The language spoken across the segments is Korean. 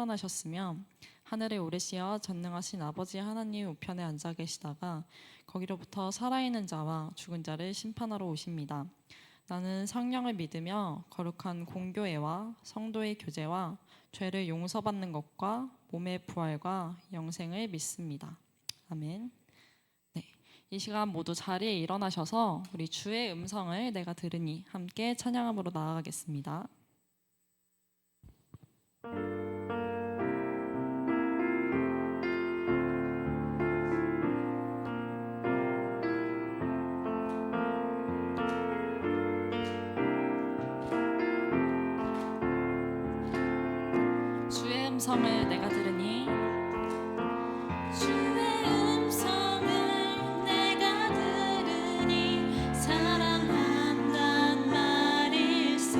태어나셨으며 하늘에 오르시어 전능하신 아버지 하나님 우편에 앉아 계시다가 거기로부터 살아있는 자와 죽은 자를 심판하러 오십니다. 나는 성령을 믿으며 거룩한 공교회와 성도의 교제와 죄를 용서받는 것과 몸의 부활과 영생을 믿습니다. 아멘. 네, 이 시간 모두 자리에 일어나셔서 우리 주의 음성을 내가 들으니 함께 찬양함으로 나아가겠습니다. 주의 음성을 내가 들으니 주의 음성을 내가 들으니 사랑한단 말일세.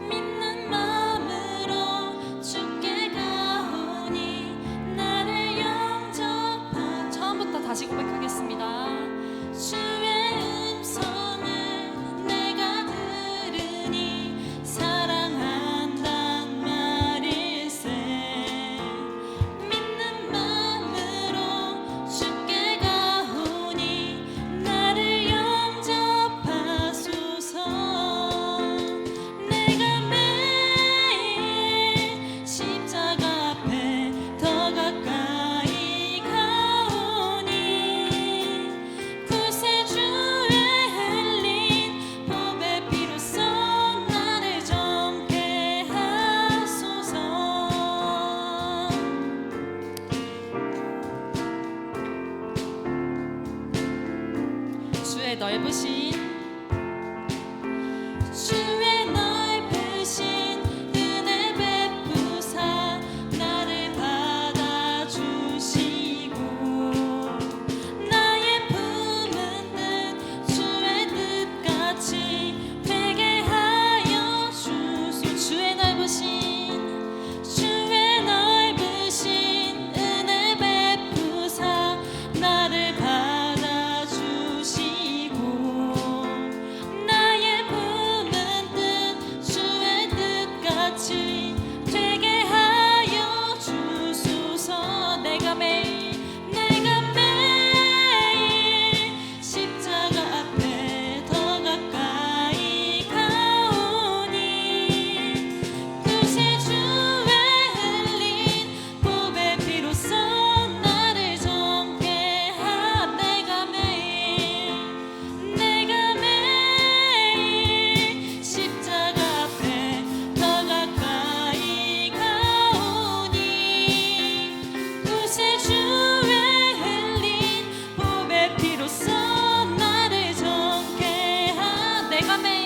믿는 마음으로 주께 가오니 나를 영접하. 처음부터 다시 고백하겠습니다. 주의 음성을 내가 들으니 사랑한단 말일세. 믿는 마음으로 주께 가오니 나를 영접하소서. 내가 매일 십자가 앞에 더 가까이 가오니 구세주의 흘린 보배 피로써 나를 정케 하소서. 주의 넓으신 주의 넓으신 은혜 베푸사 나를 받아주시고 나의 품은 뜻 주의 뜻같이 되게 하여 주소. 주의 넓으신 은혜 베푸사 나를 받아주시고 나의 품은 뜻 주의 뜻같이 되게 하여 주소서. 내가 매일 십자가 앞에 더 가까이 가오니 구세주의 흘린 보배 피로써 나를 정케 하. 내가 매일 십자가 앞에 더 가까이 가오니 구세주의 흘린 보배 피로써 나를 정케 하. 내가 매일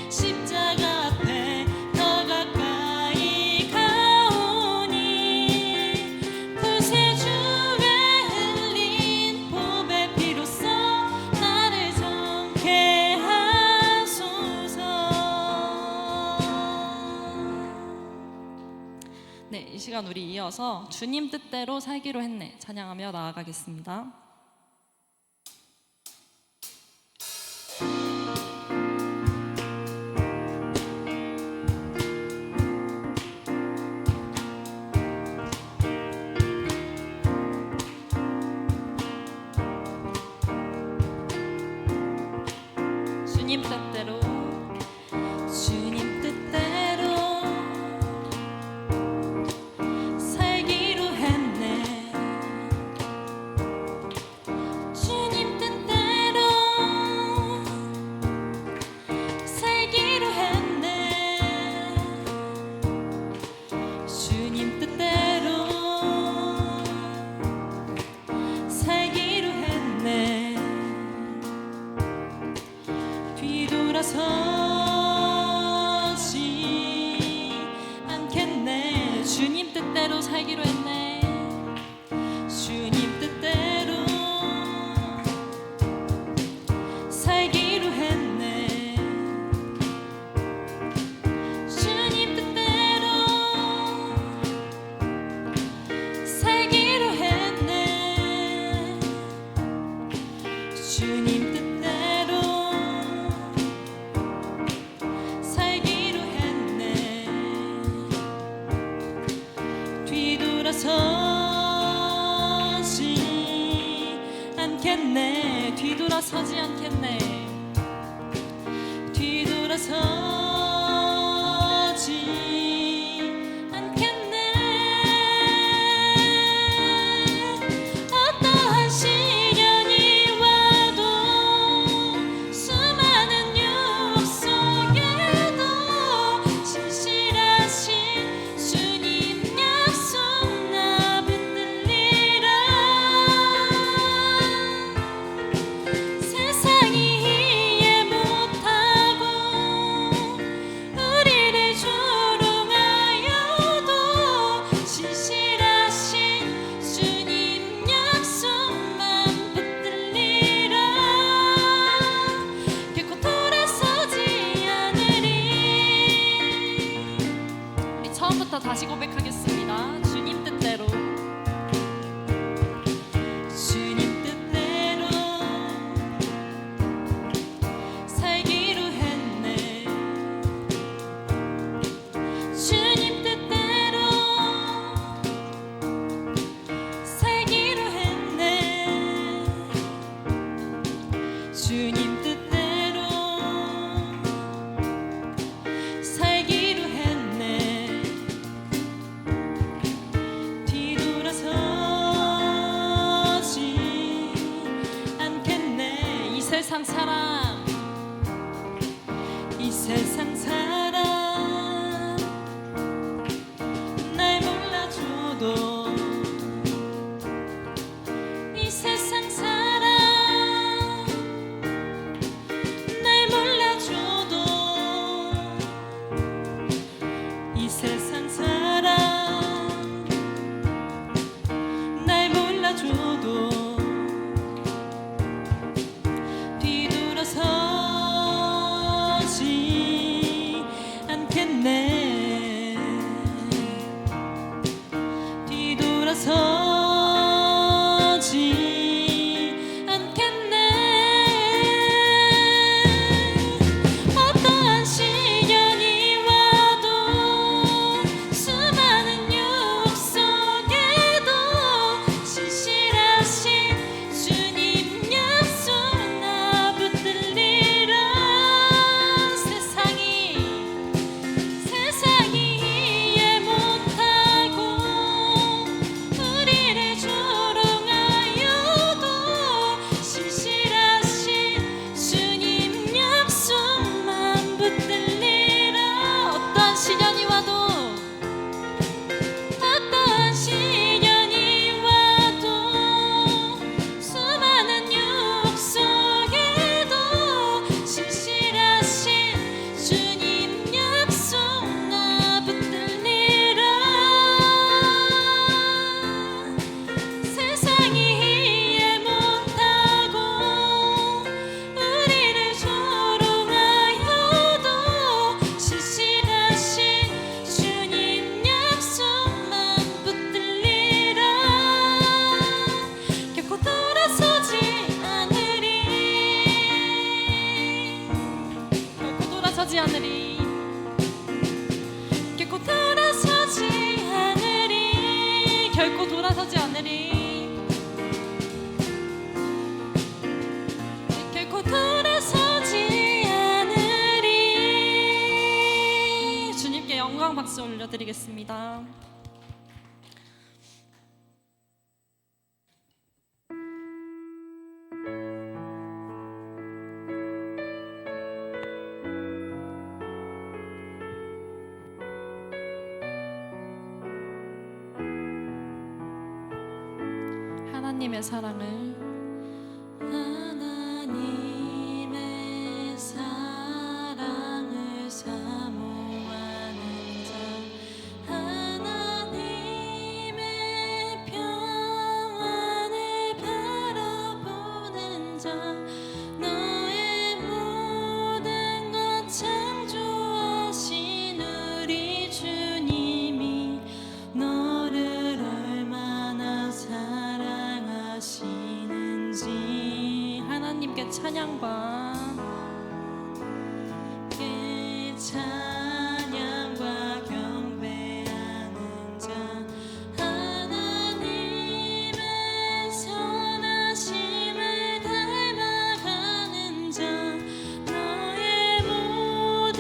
십자가 앞에 더 가까이 가오니 구세주의 흘린 보배 피로써 나를 정케 하소서. 네, 이 시간 우리 이어서 주님 뜻대로 살기로 했네 찬양하며 나아가겠습니다. 주님 뜻대로 주님 뜻대로 살기로 했네. 뒤돌아서지 않겠네. 어떠한 시련이 와도 수많은 유혹 속에도 신실하신 주님 약속 나 붙들리라. 세상이 이해 못하고 우리를 조롱하여도 신실하신 주님 약속만 붙들리라. 결코 돌아서지 않으리. 우리 처음부터 다시 고백하겠습니다. 주님 뜻대로. 주님 뜻대로 살기로 했네. 주님 뜻대로 살기로 했네. 주님 뜻대로 살기로 했네. 뒤돌아서지 않겠네. 이 세상 사람, 이 세상 사람 날 몰라줘도, 이 세상 사람 날 몰라줘도, 이 세상 사람 날 몰라줘도 뒤돌아서지 않겠네. 뒤돌아서지 않겠네. 어떠한 시련이 와도 수많은 유혹 속에도 신실하신 주님 약속 나 붙들리라. 세상이 이해 못하고 우리를 조롱하여도 신실하신 주님 약속만 붙들리라. 어떠한 시련이 와도, 어떠한 시련이 와도 수많은 유혹 속에도 신실하신 주님 약속 나 붙들리라. 세상이 이해 못하고 우리를 조롱하여도 신실하신 주님 약속만 붙들리라. 결코 돌아서지 않으리. 결코 돌아서지 않으리. 결코 돌아서지 않으리. 결코 돌아서지 않으리. 결코 돌아서지 않으리. 주님께 영광 박수 올려드리겠습니다. 하나님의 사랑을, 하나님의 사랑을 사모하는 자, 하나님의 평안을 바라보는 자, 너의 모든 것 창조하신 우리 주님이 너를 얼마나 사랑하시는지 하나님께 찬양과 경배하는 자, 하나님의 선하심을 닮아가는 자, 너의 모든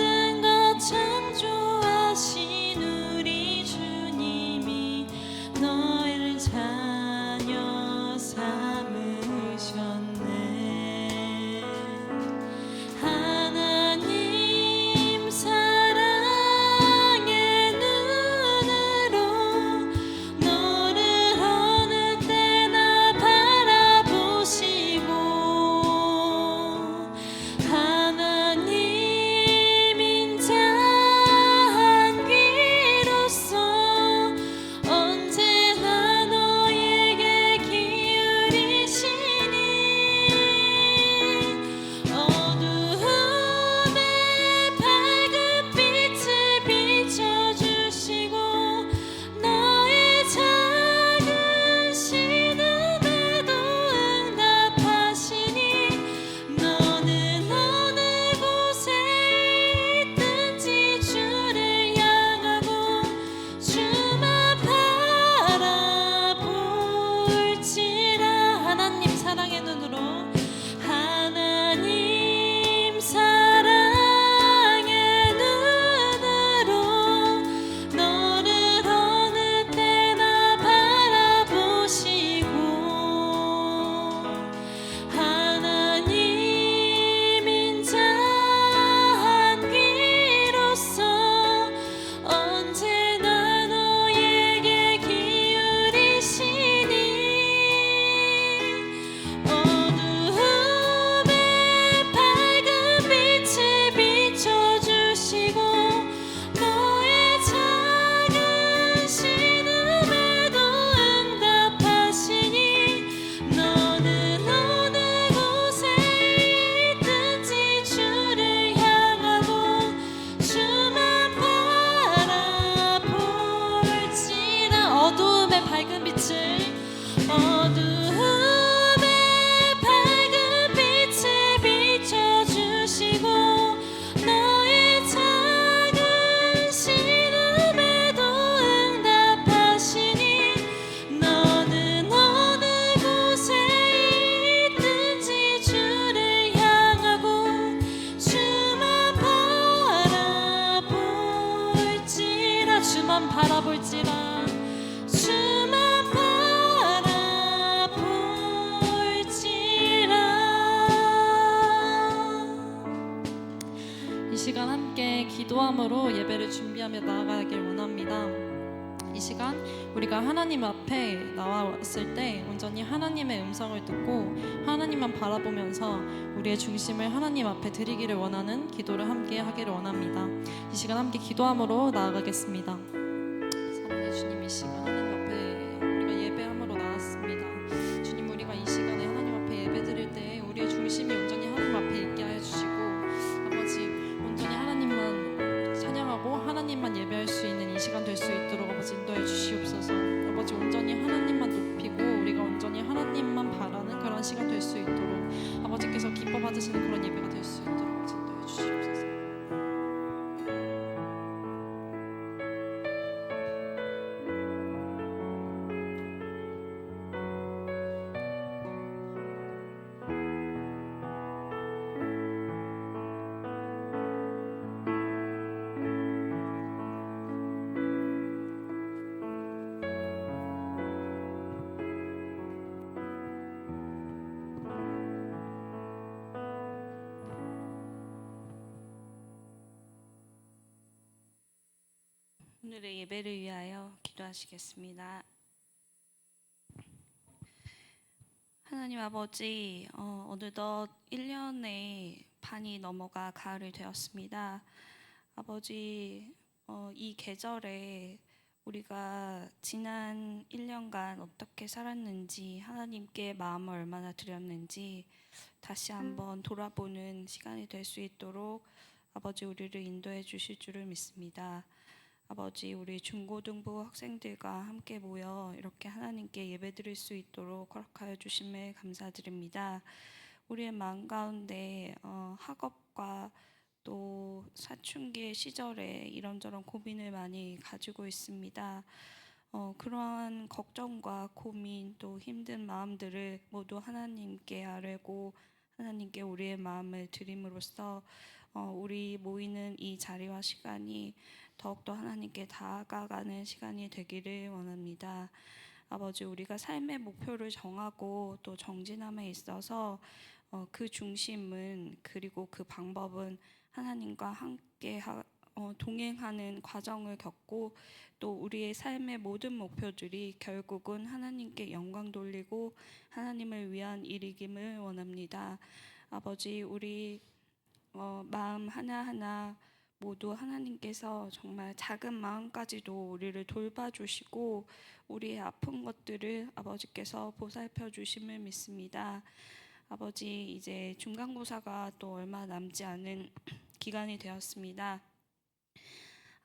주만 바라볼지라 주만 바라볼지라. 이 시간 함께 기도함으로 예배를 준비하며 나아가길 원합니다. 이 시간 우리가 하나님 앞에 나왔을 때 온전히 하나님의 음성을 듣고 하나님만 바라보면서 우리의 중심을 하나님 앞에 드리기를 원하는 기도를 함께 하기를 원합니다. 이 시간 함께 기도함으로 나아가겠습니다. 사랑의 주님, 이 시간 하나님 앞에 우리가 예배함으로 나왔습니다. 주님, 우리가 이 시간에 하나님 앞에 예배 드릴 때 우리의 중심이 온전히 하나님 앞에 있게 하여 주시고 아버지 온전히 하나님만 찬양하고 하나님만 예배할 수 있는 이 시간 될 수 있도록 아버지 인도해 주시옵소서. 아버지 온전히 하나님만 높이고 우리가 온전히 하나님만 바라는 그런 시간 될 수 있도록 아버지께서 기뻐 받으시는 그런 예배가 될 수 있도록 아버지 인도해 주시옵소서. 오늘의 예배를 위하여 기도하시겠습니다. 하나님 아버지, 어느덧 1년의 반이 넘어가 가을이 되었습니다. 아버지, 이 계절에 우리가 지난 1년간 어떻게 살았는지, 하나님께 마음을 얼마나 드렸는지 다시 한번 돌아보는 시간이 될 수 있도록 아버지 우리를 인도해 주실 줄을 믿습니다. 아버지, 우리 중고등부 학생들과 함께 모여 이렇게 하나님께 예배드릴 수 있도록 허락하여 주심에 감사드립니다. 우리의 마음 가운데 학업과 또 사춘기의 시절에 이런저런 고민을 많이 가지고 있습니다. 그러한 걱정과 고민 또 힘든 마음들을 모두 하나님께 아뢰고 하나님께 우리의 마음을 드림으로써 우리 모이는 이 자리와 시간이 더욱더 하나님께 다가가는 시간이 되기를 원합니다. 아버지, 우리가 삶의 목표를 정하고 또 정진함에 있어서 그 중심은 그리고 그 방법은 하나님과 함께 동행하는 과정을 겪고 또 우리의 삶의 모든 목표들이 결국은 하나님께 영광 돌리고 하나님을 위한 일이김을 원합니다. 아버지, 우리 마음 하나하나 모두 하나님께서 정말 작은 마음까지도 우리를 돌봐주시고 우리의 아픈 것들을 아버지께서 보살펴 주심을 믿습니다. 아버지, 이제 중간고사가 또 얼마 남지 않은 기간이 되었습니다.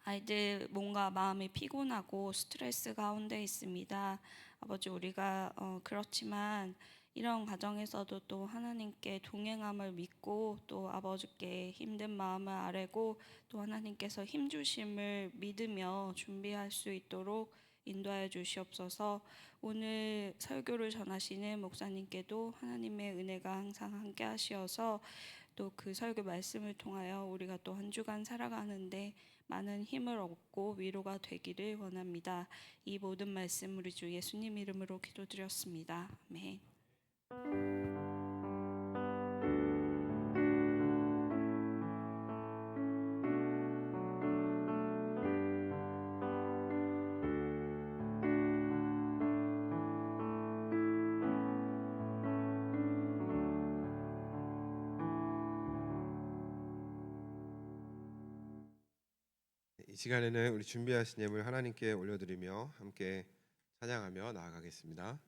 아이들 뭔가 마음이 피곤하고 스트레스 가운데 있습니다. 아버지, 우리가 그렇지만 이런 과정에서도 또 하나님께 동행함을 믿고 또 아버지께 힘든 마음을 아뢰고 또 하나님께서 힘주심을 믿으며 준비할 수 있도록 인도하여 주시옵소서. 오늘 설교를 전하시는 목사님께도 하나님의 은혜가 항상 함께 하시어서 또 그 설교 말씀을 통하여 우리가 또 한 주간 살아가는데 많은 힘을 얻고 위로가 되기를 원합니다. 이 모든 말씀 우리 주 예수님 이름으로 기도드렸습니다. 아멘. 이 시간에는 우리 준비하신 예물 하나님께 올려드리며 함께 찬양하며 나아가겠습니다.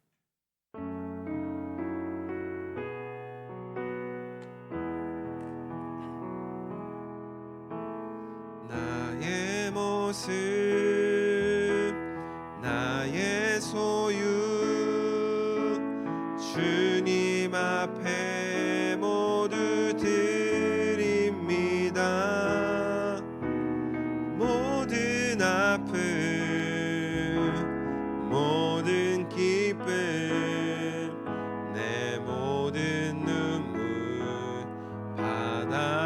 나의 모습 나의 소유 주님 앞에 모두 드립니다. 모든 아픔 모든 기쁨 내 모든 눈물 받아주소서.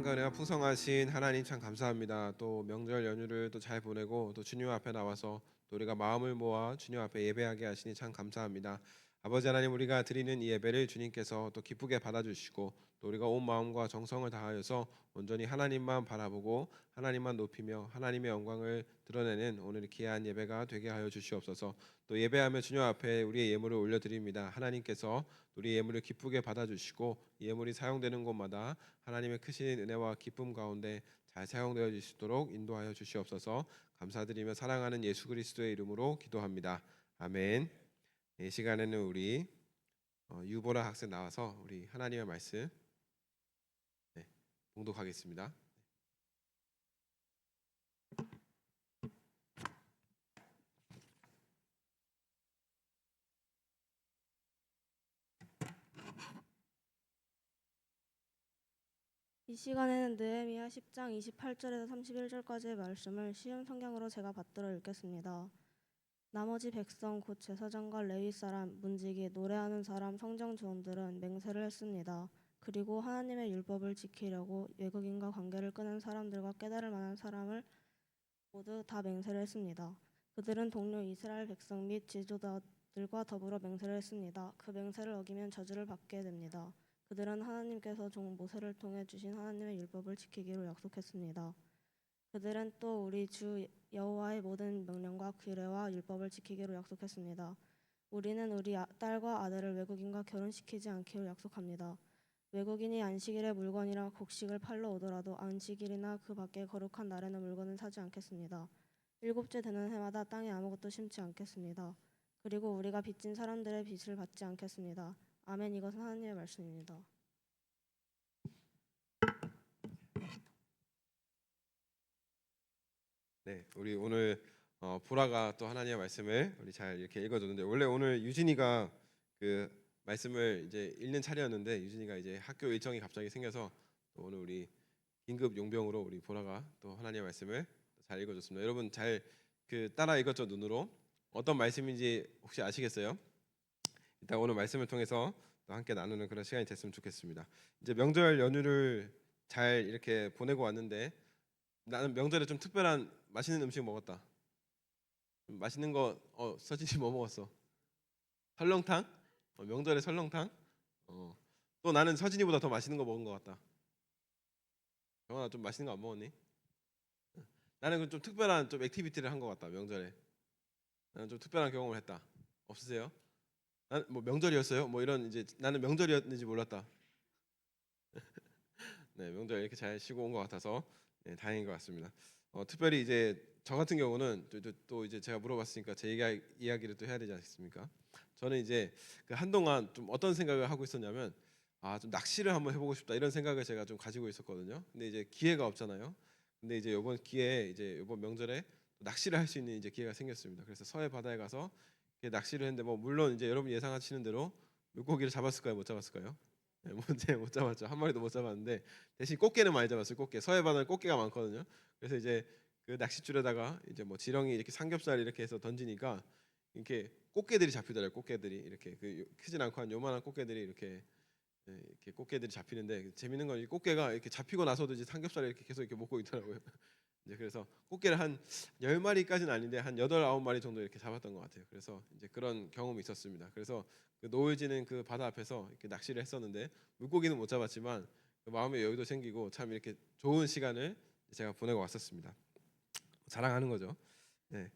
사랑과 은혜가 풍성하신 하나님 참 감사합니다. 또 명절 연휴를 또 잘 보내고 또 주님 앞에 나와서 또 우리가 마음을 모아 주님 앞에 예배하게 하시니 참 감사합니다. 아버지 하나님, 우리가 드리는 이 예배를 주님께서 또 기쁘게 받아주시고 또 우리가 온 마음과 정성을 다하여서 온전히 하나님만 바라보고 하나님만 높이며 하나님의 영광을 드러내는 오늘 귀한 예배가 되게 하여 주시옵소서. 또 예배하며 주님 앞에 우리의 예물을 올려드립니다. 하나님께서 우리 예물을 기쁘게 받아주시고 이 예물이 사용되는 곳마다 하나님의 크신 은혜와 기쁨 가운데 잘 사용되어 주시도록 인도하여 주시옵소서. 감사드리며 사랑하는 예수 그리스도의 이름으로 기도합니다. 아멘. 이 시간에는 우리 유보라 학생 나와서 우리 하나님의 말씀 봉독하겠습니다. 이 시간에는 느헤미야 10장 28절에서 31절까지의 말씀을 쉬운 성경으로 제가 받들어 읽겠습니다. 나머지 백성 곧 제사장과 레위 사람, 문지기, 노래하는 사람, 성정 주원들은 맹세를 했습니다. 그리고 하나님의 율법을 지키려고 외국인과 관계를 끊은 사람들과 깨달을 만한 사람을 모두 다 맹세를 했습니다. 그들은 동료 이스라엘 백성 및 지도자들과 더불어 맹세를 했습니다. 그 맹세를 어기면 저주를 받게 됩니다. 그들은 하나님께서 종 모세를 통해 주신 하나님의 율법을 지키기로 약속했습니다. 그들은 또 우리 주 여호와의 모든 명령과 규례와 율법을 지키기로 약속했습니다. 우리는 우리 딸과 아들을 외국인과 결혼시키지 않기로 약속합니다. 외국인이 안식일에 물건이나 곡식을 팔러 오더라도 안식일이나 그 밖에 거룩한 날에는 물건을 사지 않겠습니다. 일곱째 되는 해마다 땅에 아무것도 심지 않겠습니다. 그리고 우리가 빚진 사람들의 빚을 받지 않겠습니다. 아멘. 이것은 하나님의 말씀입니다. 네, 우리 오늘 보라가 또 하나님의 말씀을 우리 잘 이렇게 읽어줬는데, 원래 오늘 유진이가 그 말씀을 이제 읽는 차례였는데 유진이가 이제 학교 일정이 갑자기 생겨서 또 오늘 우리 긴급 용병으로 우리 보라가 또 하나님의 말씀을 잘 읽어줬습니다. 여러분 잘 그 따라 읽었죠? 눈으로 어떤 말씀인지 혹시 아시겠어요? 일단 오늘 말씀을 통해서 또 함께 나누는 그런 시간이 됐으면 좋겠습니다. 이제 명절 연휴를 잘 이렇게 보내고 왔는데 나는 명절에 좀 특별한 맛있는 음식 먹었다. 맛있는 거 서진이 뭐 먹었어? 설렁탕? 명절에 설렁탕? 또 나는 서진이보다 더 맛있는 거 먹은 것 같다. 정원아 좀 맛있는 거 안 먹었니? 나는 좀 특별한 좀 액티비티를 한 것 같다. 명절에 나는 좀 특별한 경험을 했다. 없으세요? 난 뭐 명절이었어요? 뭐 이런 이제 나는 명절이었는지 몰랐다. 네, 명절 이렇게 잘 쉬고 온 것 같아서 네, 다행인 것 같습니다. 특별히 이제 저 같은 경우는 또 이제 제가 물어봤으니까 제 이야기를 또 해야 되지 않겠습니까? 저는 이제 그 한동안 좀 어떤 생각을 하고 있었냐면 좀 낚시를 한번 해보고 싶다 이런 생각을 제가 좀 가지고 있었거든요. 근데 이제 기회가 없잖아요. 근데 이제 이번 기회에 이제 이번 명절에 낚시를 할 수 있는 이제 기회가 생겼습니다. 그래서 서해 바다에 가서 이렇게 낚시를 했는데 뭐 물론 이제 여러분 예상하시는 대로 물고기를 잡았을까요? 못 잡았을까요? 네, 못 잡았죠. 한 마리도 못 잡았는데 대신 꽃게는 많이 잡았어요. 꽃게. 서해 바다에 꽃게가 많거든요. 그래서 이제 그 낚싯줄에다가 이제 뭐 지렁이 이렇게 삼겹살 이렇게 해서 던지니까 이렇게 꽃게들이 잡히더라고요. 꽃게들이 이렇게 그 크진 않고 한 요만한 꽃게들이 이렇게 이렇게 꽃게들이 잡히는데 재밌는 건 이 꽃게가 이렇게 잡히고 나서도 이제 삼겹살을 이렇게 계속 이렇게 먹고 있더라고요. 이제 그래서 꽃게를 한 10마리까지는 아닌데 한 8, 9마리 정도 이렇게 잡았던 것 같아요. 그래서 이제 그런 경험이 있었습니다. 그래서 그 노을지는 그 바다 앞에서 이렇게 낚시를 했었는데 물고기는 못 잡았지만 그 마음의 여유도 생기고 참 이렇게 좋은 시간을 제가 보내고 왔었습니다. 자랑하는 거죠. 네.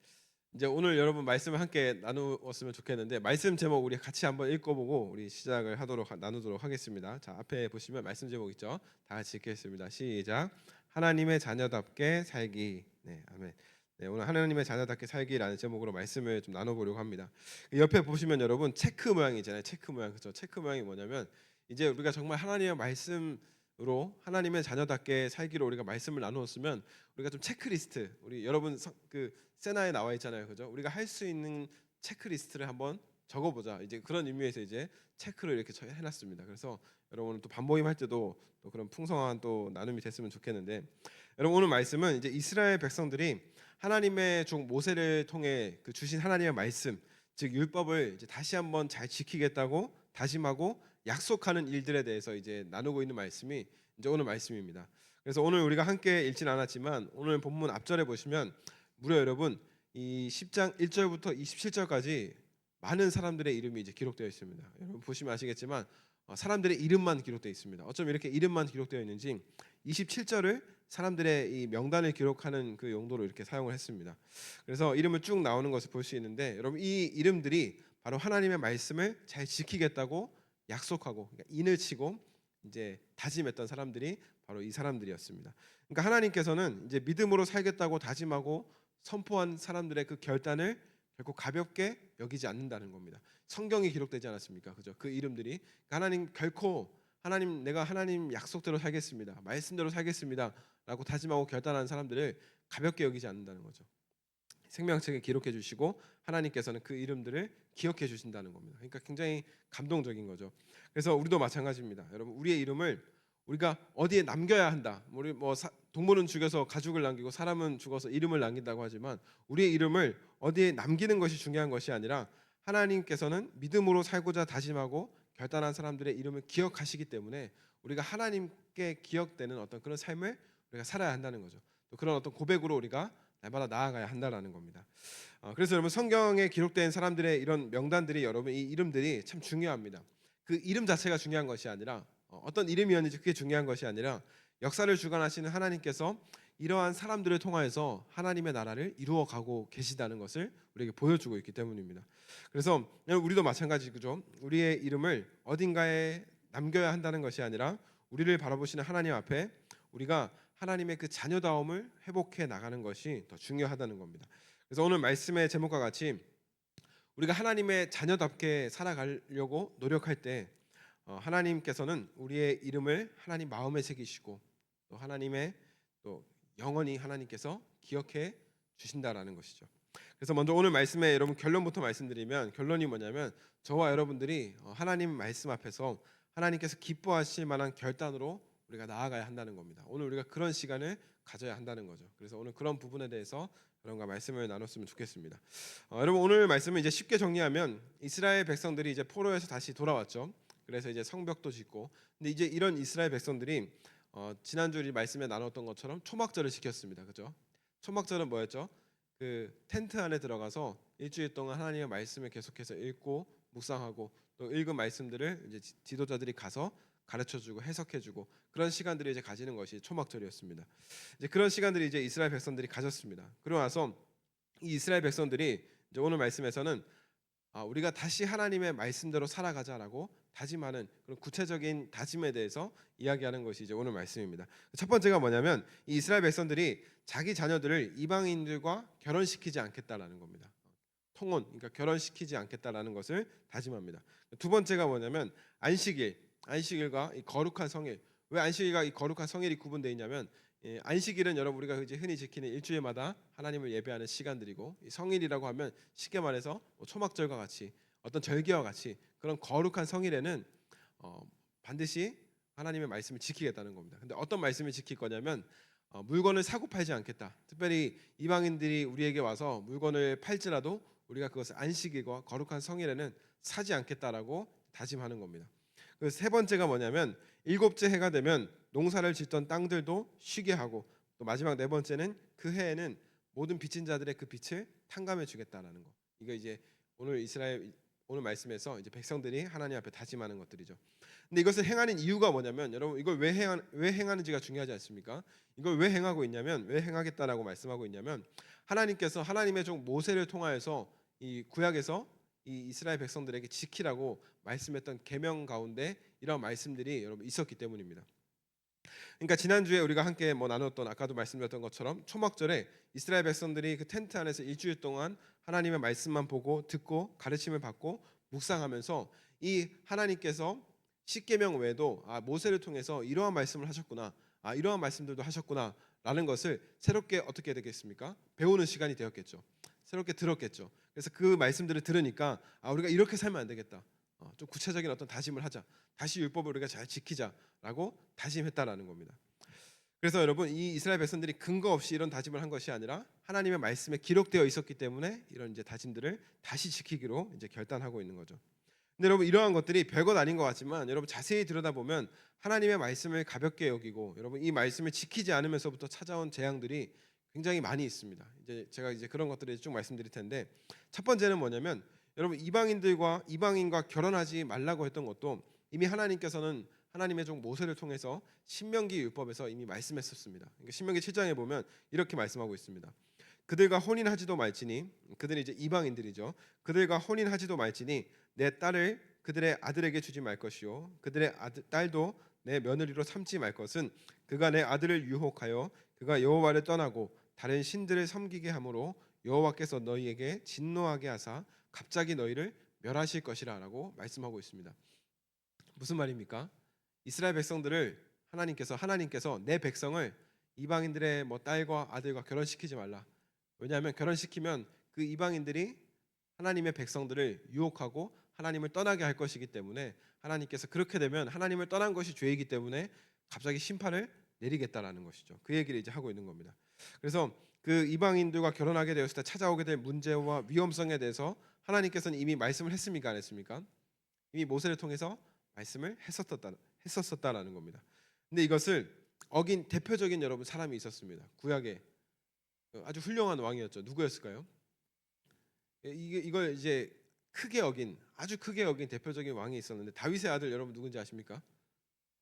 이제 오늘 여러분 말씀을 함께 나누었으면 좋겠는데 말씀 제목 우리 같이 한번 읽어보고 우리 시작을 나누도록 하겠습니다. 자, 앞에 보시면 말씀 제목 있죠? 다 같이 읽겠습니다. 시작. 하나님의 자녀답게 살기. 네, 아멘. 네, 오늘 하나님의 자녀답게 살기라는 제목으로 말씀을 좀 나눠보려고 합니다. 옆에 보시면 여러분 체크 모양이잖아요. 체크 모양. 그렇죠? 체크 모양이 뭐냐면 이제 우리가 정말 하나님의 말씀으로 하나님의 자녀답게 살기로 우리가 말씀을 나누었으면 우리가 좀 체크리스트, 우리 여러분 그 세나에 나와 있잖아요. 그죠? 우리가 할 수 있는 체크리스트를 한번 적어보자. 이제 그런 의미에서 이제 체크를 이렇게 해놨습니다. 그래서 여러분 또 반모임 할 때도 또 그런 풍성한 또 나눔이 됐으면 좋겠는데, 여러분 오늘 말씀은 이제 이스라엘 백성들이 하나님의 종 모세를 통해 그 주신 하나님의 말씀, 즉 율법을 이제 다시 한번 잘 지키겠다고 다짐하고 약속하는 일들에 대해서 이제 나누고 있는 말씀이 이제 오늘 말씀입니다. 그래서 오늘 우리가 함께 읽진 않았지만 오늘 본문 앞절에 보시면 무려 여러분 이 10장 1절부터 27절까지 많은 사람들의 이름이 이제 기록되어 있습니다. 여러분 보시면 아시겠지만 사람들의 이름만 기록되어 있습니다. 어쩜 이렇게 이름만 기록되어 있는지 27절을 사람들의 이 명단을 기록하는 그 용도로 이렇게 사용을 했습니다. 그래서 이름을 쭉 나오는 것을 볼 수 있는데 여러분 이 이름들이 바로 하나님의 말씀을 잘 지키겠다고 약속하고 그러니까 인을 치고 이제 다짐했던 사람들이 바로 이 사람들이었습니다. 그러니까 하나님께서는 이제 믿음으로 살겠다고 다짐하고 선포한 사람들의 그 결단을 결코 가볍게 여기지 않는다는 겁니다. 성경에 기록되지 않았습니까? 그죠? 그 이름들이 하나님 결코 하나님 내가 하나님 약속대로 살겠습니다. 말씀대로 살겠습니다라고 다짐하고 결단한 사람들을 가볍게 여기지 않는다는 거죠. 생명책에 기록해 주시고 하나님께서는 그 이름들을 기억해 주신다는 겁니다. 그러니까 굉장히 감동적인 거죠. 그래서 우리도 마찬가지입니다. 여러분 우리의 이름을 우리가 어디에 남겨야 한다. 우리 동물은 죽여서 가죽을 남기고 사람은 죽어서 이름을 남긴다고 하지만 우리의 이름을 어디에 남기는 것이 중요한 것이 아니라 하나님께서는 믿음으로 살고자 다짐하고 결단한 사람들의 이름을 기억하시기 때문에 우리가 하나님께 기억되는 어떤 그런 삶을 우리가 살아야 한다는 거죠. 또 그런 어떤 고백으로 우리가 날마다 나아가야 한다라는 겁니다. 그래서 여러분 성경에 기록된 사람들의 이런 명단들이 여러분 이 이름들이 참 중요합니다. 그 이름 자체가 중요한 것이 아니라 어떤 이름이었는지 그게 중요한 것이 아니라 역사를 주관하시는 하나님께서 이러한 사람들을 통하여서 하나님의 나라를 이루어가고 계시다는 것을 우리에게 보여주고 있기 때문입니다. 그래서 우리도 마찬가지죠. 우리의 이름을 어딘가에 남겨야 한다는 것이 아니라 우리를 바라보시는 하나님 앞에 우리가 하나님의 그 자녀다움을 회복해 나가는 것이 더 중요하다는 겁니다. 그래서 오늘 말씀의 제목과 같이 우리가 하나님의 자녀답게 살아가려고 노력할 때 하나님께서는 우리의 이름을 하나님 마음에 새기시고 또 하나님의 또 영원히 하나님께서 기억해 주신다라는 것이죠. 그래서 먼저 오늘 말씀의 여러분 결론부터 말씀드리면 결론이 뭐냐면 저와 여러분들이 하나님 말씀 앞에서 하나님께서 기뻐하실 만한 결단으로 우리가 나아가야 한다는 겁니다. 오늘 우리가 그런 시간을 가져야 한다는 거죠. 그래서 오늘 그런 부분에 대해서 여러분과 말씀을 나눴으면 좋겠습니다. 여러분 오늘 말씀을 이제 쉽게 정리하면 이스라엘 백성들이 이제 포로에서 다시 돌아왔죠. 그래서 이제 성벽도 짓고 근데 이제 이런 이스라엘 백성들이 지난주 우리 말씀에 나눴던 것처럼 초막절을 지켰습니다. 그죠? 초막절은 뭐였죠? 그 텐트 안에 들어가서 일주일 동안 하나님의 말씀을 계속해서 읽고 묵상하고 또 읽은 말씀들을 이제 지도자들이 가서 가르쳐주고 해석해주고 그런 시간들을 이제 가지는 것이 초막절이었습니다. 이제 그런 시간들이 이제 이스라엘 백성들이 가졌습니다. 그러고 나서 이 이스라엘 백성들이 이제 오늘 말씀에서는 우리가 다시 하나님의 말씀대로 살아가자라고 다짐하는 그런 구체적인 다짐에 대해서 이야기하는 것이 이제 오늘 말씀입니다. 첫 번째가 뭐냐면 이 이스라엘 백성들이 자기 자녀들을 이방인들과 결혼시키지 않겠다라는 겁니다. 통혼, 그러니까 결혼시키지 않겠다라는 것을 다짐합니다. 두 번째가 뭐냐면 안식일과 이 거룩한 성일. 왜 안식일과 이 거룩한 성일이 구분되어 있냐면 안식일은 여러분 우리가 이제 흔히 지키는 일주일마다 하나님을 예배하는 시간들이고 이 성일이라고 하면 쉽게 말해서 초막절과 같이 어떤 절기와 같이 그런 거룩한 성일에는 반드시 하나님의 말씀을 지키겠다는 겁니다. 근데 어떤 말씀을 지킬 거냐면 물건을 사고 팔지 않겠다. 특별히 이방인들이 우리에게 와서 물건을 팔지라도 우리가 그것을 안식일과 거룩한 성일에는 사지 않겠다라고 다짐하는 겁니다. 그 세 번째가 뭐냐면 일곱째 해가 되면 농사를 짓던 땅들도 쉬게 하고 또 마지막 네 번째는 그 해에는 모든 빚진 자들의 그 빚을 탕감해 주겠다라는 거. 이거 이제 오늘 말씀에서 이제 백성들이 하나님 앞에 다짐하는 것들이죠. 근데 이것을 행하는 이유가 뭐냐면 여러분 이걸 왜 행하는지가 중요하지 않습니까? 이걸 왜 행하고 있냐면 왜 행하겠다라고 말씀하고 있냐면 하나님께서 하나님의 종 모세를 통하여서 이 구약에서 이 이스라엘 백성들에게 지키라고 말씀했던 계명 가운데 이런 말씀들이 여러분 있었기 때문입니다. 그러니까 지난주에 우리가 함께 나눴던 아까도 말씀드렸던 것처럼 초막절에 이스라엘 백성들이 그 텐트 안에서 일주일 동안 하나님의 말씀만 보고 듣고 가르침을 받고 묵상하면서 이 하나님께서 십계명 외에도 모세를 통해서 이러한 말씀을 하셨구나, 이러한 말씀들도 하셨구나라는 것을 새롭게 어떻게 되겠습니까? 배우는 시간이 되었겠죠. 새롭게 들었겠죠. 그래서 그 말씀들을 들으니까 우리가 이렇게 살면 안 되겠다. 좀 구체적인 어떤 다짐을 하자. 다시 율법을 우리가 잘 지키자라고 다짐했다라는 겁니다. 그래서 여러분 이 이스라엘 백성들이 근거 없이 이런 다짐을 한 것이 아니라 하나님의 말씀에 기록되어 있었기 때문에 이런 이제 다짐들을 다시 지키기로 이제 결단하고 있는 거죠. 근데 여러분 이러한 것들이 별것 아닌 것 같지만 여러분 자세히 들여다보면 하나님의 말씀을 가볍게 여기고 여러분 이 말씀을 지키지 않으면서부터 찾아온 재앙들이 굉장히 많이 있습니다. 이제 제가 그런 것들을 쭉 말씀드릴 텐데 첫 번째는 뭐냐면 여러분 이방인과 결혼하지 말라고 했던 것도 이미 하나님께서는 하나님의 종 모세를 통해서 신명기 율법에서 이미 말씀했었습니다. 그러니까 신명기 7장에 보면 이렇게 말씀하고 있습니다. 그들과 혼인하지도 말지니 그들이 이제 이방인들이죠. 그들과 혼인하지도 말지니 내 딸을 그들의 아들에게 주지 말 것이요 그들의 딸도 내 며느리로 삼지 말 것은 그가 내 아들을 유혹하여 그가 여호와를 떠나고 다른 신들을 섬기게 함으로 여호와께서 너희에게 진노하게 하사 갑자기 너희를 멸하실 것이라라고 말씀하고 있습니다. 무슨 말입니까? 이스라엘 백성들을 하나님께서 내 백성을 이방인들의 딸과 아들과 결혼시키지 말라. 왜냐하면 결혼시키면 그 이방인들이 하나님의 백성들을 유혹하고 하나님을 떠나게 할 것이기 때문에 하나님께서 그렇게 되면 하나님을 떠난 것이 죄이기 때문에 갑자기 심판을 내리겠다라는 것이죠. 그 얘기를 이제 하고 있는 겁니다. 그래서 그 이방인들과 결혼하게 되었을 때 찾아오게 될 문제와 위험성에 대해서 하나님께서는 이미 말씀을 했습니까? 안 했습니까? 이미 모세를 통해서 말씀을 했었다라는 겁니다. 근데 이것을 어긴 대표적인 여러분 사람이 있었습니다. 구약에 아주 훌륭한 왕이었죠. 누구였을까요? 이걸 이제 아주 크게 어긴 대표적인 왕이 있었는데 다윗의 아들 여러분 누군지 아십니까?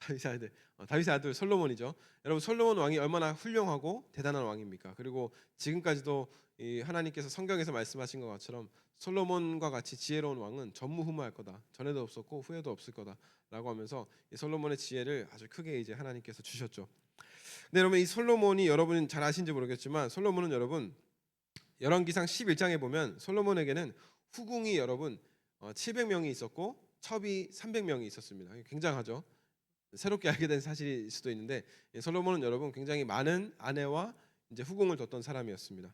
다윗의 아들 솔로몬이죠. 여러분 솔로몬 왕이 얼마나 훌륭하고 대단한 왕입니까? 그리고 지금까지도 이 하나님께서 성경에서 말씀하신 것처럼 솔로몬과 같이 지혜로운 왕은 전무후무할 거다. 전에도 없었고 후에도 없을 거다라고 하면서 이 솔로몬의 지혜를 아주 크게 이제 하나님께서 주셨죠. 근데 여러분 이 솔로몬이 여러분 잘 아신지 모르겠지만 솔로몬은 여러분 열왕기상 11장에 보면 솔로몬에게는 후궁이 여러분 700명이 있었고 첩이 300명이 있었습니다. 굉장하죠. 새롭게 알게 된 사실일 수도 있는데 솔로몬은 여러분 굉장히 많은 아내와 이제 후궁을 뒀던 사람이었습니다.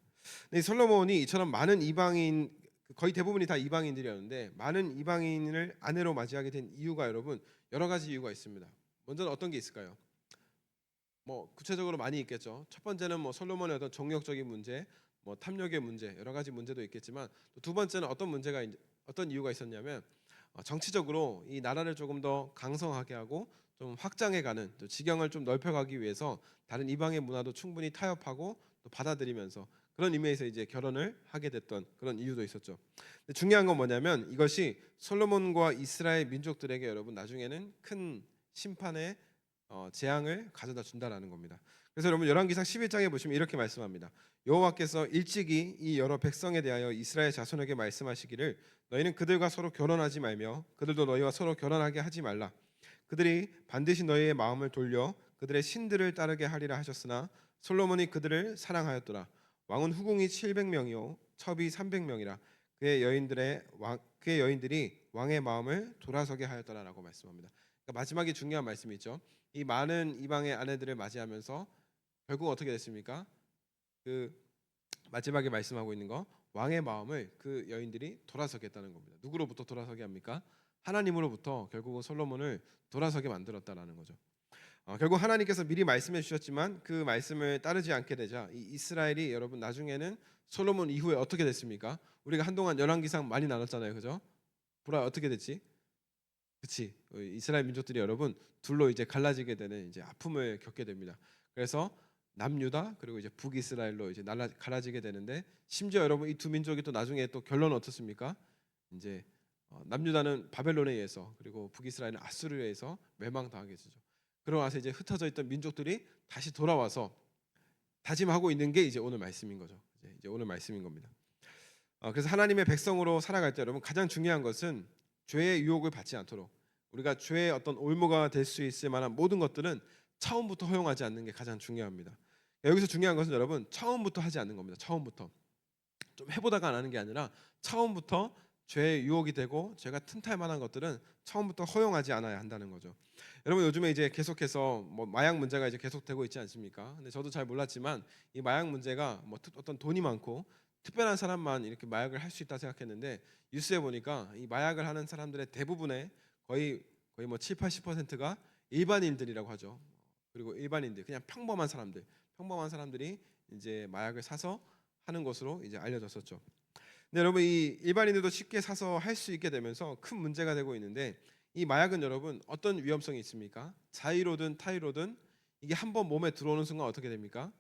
근데 이 솔로몬이 이처럼 많은 이방인 거의 대부분이 다 이방인들이었는데 많은 이방인을 아내로 맞이하게 된 이유가 여러분 여러 가지 이유가 있습니다. 먼저는 어떤 게 있을까요? 구체적으로 많이 있겠죠. 첫 번째는 솔로몬의 어떤 정력적인 문제, 탐욕의 문제, 여러 가지 문제도 있겠지만 또 두 번째는 어떤 이유가 있었냐면 정치적으로 이 나라를 조금 더 강성하게 하고 좀 확장해가는 또 지경을 좀 넓혀가기 위해서 다른 이방의 문화도 충분히 타협하고 또 받아들이면서 그런 의미에서 이제 결혼을 하게 됐던 그런 이유도 있었죠. 근데 중요한 건 뭐냐면 이것이 솔로몬과 이스라엘 민족들에게 여러분 나중에는 큰 심판의 재앙을 가져다 준다라는 겁니다. 그래서 여러분 열왕기상 11장에 보시면 이렇게 말씀합니다. 여호와께서 일찍이 이 여러 백성에 대하여 이스라엘 자손에게 말씀하시기를 너희는 그들과 서로 결혼하지 말며 그들도 너희와 서로 결혼하게 하지 말라. 그들이 반드시 너희의 마음을 돌려 그들의 신들을 따르게 하리라 하셨으나 솔로몬이 그들을 사랑하였더라. 왕은 후궁이 700명이요 첩이 300명이라 그의 여인들이 왕의 마음을 돌아서게 하였더라라고 말씀합니다. 그러니까 마지막에 중요한 말씀이 있죠. 이 많은 이방의 아내들을 맞이하면서 결국 어떻게 됐습니까? 그 마지막에 말씀하고 있는 거 왕의 마음을 그 여인들이 돌아서게 했다는 겁니다. 누구로부터 돌아서게 합니까? 하나님으로부터 결국은 솔로몬을 돌아서게 만들었다라는 거죠. 결국 하나님께서 미리 말씀해 주셨지만 그 말씀을 따르지 않게 되자 이 이스라엘이 여러분 나중에는 솔로몬 이후에 어떻게 됐습니까? 우리가 한동안 열왕기상 많이 나눴잖아요, 그죠? 보라 어떻게 됐지? 그렇지. 이스라엘 민족들이 여러분 둘로 이제 갈라지게 되는 이제 아픔을 겪게 됩니다. 그래서 남유다 그리고 이제 북이스라엘로 이제 갈라지게 되는데 심지어 여러분 이 두 민족이 또 나중에 또 결론은 어떻습니까? 이제 남유다는 바벨론에 의해서 그리고 북이스라엘은 아수르에 의해서 멸망당하게 되죠. 그러고 나서 이제 흩어져 있던 민족들이 다시 돌아와서 다짐하고 있는 게 이제 오늘 말씀인 거죠. 이제 오늘 말씀인 겁니다. 그래서 하나님의 백성으로 살아갈 때 여러분 가장 중요한 것은 죄의 유혹을 받지 않도록 우리가 죄의 어떤 올무가 될 수 있을 만한 모든 것들은 처음부터 허용하지 않는 게 가장 중요합니다. 여기서 중요한 것은 여러분 처음부터 하지 않는 겁니다. 처음부터 좀 해보다가 안 하는 게 아니라 처음부터 죄의 유혹이 되고 죄가 틈탈 만한 것들은 처음부터 허용하지 않아야 한다는 거죠. 여러분 요즘에 이제 계속해서 마약 문제가 이제 계속되고 있지 않습니까? 근데 저도 잘 몰랐지만 이 마약 문제가 어떤 돈이 많고 특별한 사람만 이렇게 마약을 할 수 있다 생각했는데 뉴스에 보니까 이 마약을 하는 사람들의 대부분의 거의 7, 80%가 일반인들이라고 하죠. 그리고 일반인들 그냥 평범한 사람들이 이제 마약을 사서 하는 것으로 이제 알려졌었죠. 근데 여러분 이 일반인들도 쉽게 사서 할 수 있게 되면서 큰 문제가 되고 있는데 이 마약은 여러분 어떤 위험성이 있습니까? 자의로든 타의로든 이게 한번 몸에 들어오는 순간 어떻게 됩니까?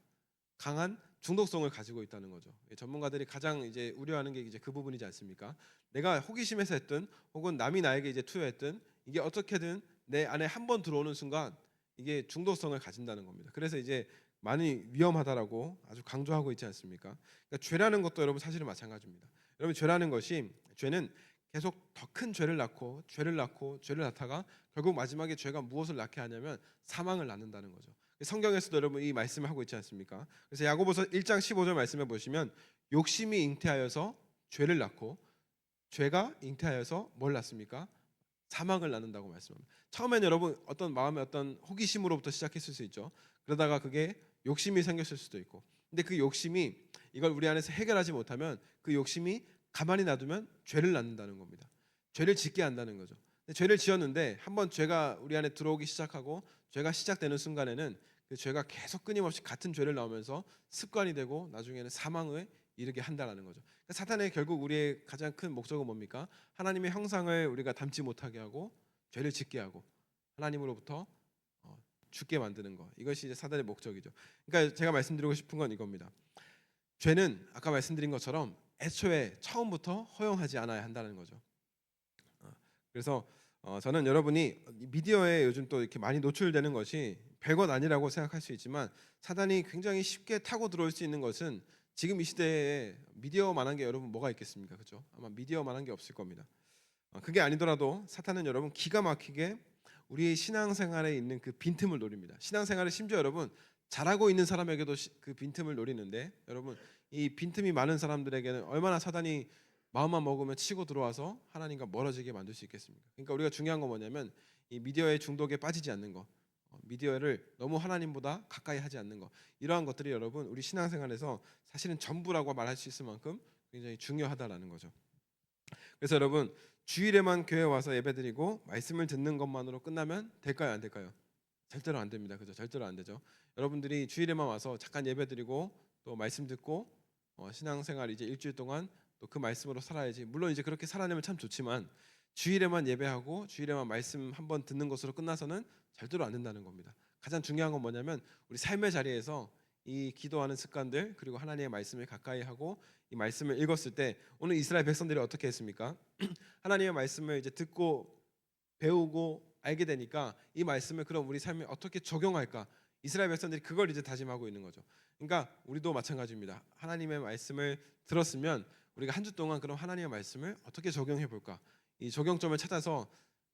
강한 중독성을 가지고 있다는 거죠. 전문가들이 가장 이제 우려하는 게 이제 그 부분이지 않습니까? 내가 호기심에서 했든 혹은 남이 나에게 이제 투여했든 이게 어떻게든 내 안에 한번 들어오는 순간 이게 중독성을 가진다는 겁니다. 그래서 이제 많이 위험하다라고 아주 강조하고 있지 않습니까? 그러니까 죄라는 것도 여러분 사실은 마찬가지입니다. 여러분 죄라는 것이 죄는 계속 더 큰 죄를 낳고 죄를 낳고 죄를 낳다가 결국 마지막에 죄가 무엇을 낳게 하냐면 사망을 낳는다는 거죠. 성경에서도 여러분 이 말씀을 하고 있지 않습니까? 그래서 야고보서 1장 15절 말씀에 보시면 욕심이 잉태하여서 죄를 낳고 죄가 잉태하여서 뭘 낳습니까? 사망을 낳는다고 말씀합니다. 처음엔 여러분 어떤 마음의 어떤 호기심으로부터 시작했을 수 있죠. 그러다가 그게 욕심이 생겼을 수도 있고. 근데 그 욕심이 이걸 우리 안에서 해결하지 못하면 그 욕심이 가만히 놔두면 죄를 낳는다는 겁니다. 죄를 짓게 한다는 거죠. 근데 죄를 지었는데 한번 죄가 우리 안에 들어오기 시작하고 죄가 시작되는 순간에는 그 죄가 계속 끊임없이 같은 죄를 낳으면서 습관이 되고 나중에는 사망에 이르게 한다는 거죠. 그러니까 사탄의 결국 우리의 가장 큰 목적은 뭡니까? 하나님의 형상을 우리가 닮지 못하게 하고 죄를 짓게 하고 하나님으로부터 죽게 만드는 것. 이것이 이제 사단의 목적이죠. 그러니까 제가 말씀드리고 싶은 건 이겁니다. 죄는 아까 말씀드린 것처럼 애초에 처음부터 허용하지 않아야 한다는 거죠. 그래서 저는 여러분이 미디어에 요즘 또 이렇게 많이 노출되는 것이 별것 아니라고 생각할 수 있지만 사단이 굉장히 쉽게 타고 들어올 수 있는 것은 지금 이 시대에 미디어만한 게 여러분 뭐가 있겠습니까? 그렇죠? 아마 미디어만한 게 없을 겁니다. 그게 아니더라도 사탄은 여러분 기가 막히게 우리의 신앙생활에 있는 그 빈틈을 노립니다. 신앙생활을 심지어 여러분 잘하고 있는 사람에게도 그 빈틈을 노리는데 여러분 이 빈틈이 많은 사람들에게는 얼마나 사단이 마음만 먹으면 치고 들어와서 하나님과 멀어지게 만들 수 있겠습니까? 그러니까 우리가 중요한 건 뭐냐면 이 미디어의 중독에 빠지지 않는 것, 미디어를 너무 하나님보다 가까이 하지 않는 것, 이러한 것들이 여러분 우리 신앙생활에서 사실은 전부라고 말할 수 있을 만큼 굉장히 중요하다라는 거죠. 그래서 여러분 주일에만 교회 와서 예배드리고 말씀을 듣는 것만으로 끝나면 될까요, 안 될까요? 절대로 안 됩니다. 그죠? 절대로 안 되죠. 여러분들이 주일에만 와서 잠깐 예배드리고 또 말씀 듣고 신앙생활 이제 일주일 동안 또 그 말씀으로 살아야지. 물론 이제 그렇게 살아내면 참 좋지만 주일에만 예배하고 주일에만 말씀 한번 듣는 것으로 끝나서는 절대로 안 된다는 겁니다. 가장 중요한 건 뭐냐면 우리 삶의 자리에서 이 기도하는 습관들 그리고 하나님의 말씀을 가까이 하고 이 말씀을 읽었을 때 오늘 이스라엘 백성들이 어떻게 했습니까? 하나님의 말씀을 이제 듣고 배우고 알게 되니까 이 말씀을 그럼 우리 삶에 어떻게 적용할까? 이스라엘 백성들이 그걸 이제 다짐하고 있는 거죠. 그러니까 우리도 마찬가지입니다. 하나님의 말씀을 들었으면 우리가 한 주 동안 그럼 하나님의 말씀을 어떻게 적용해 볼까? 이 적용점을 찾아서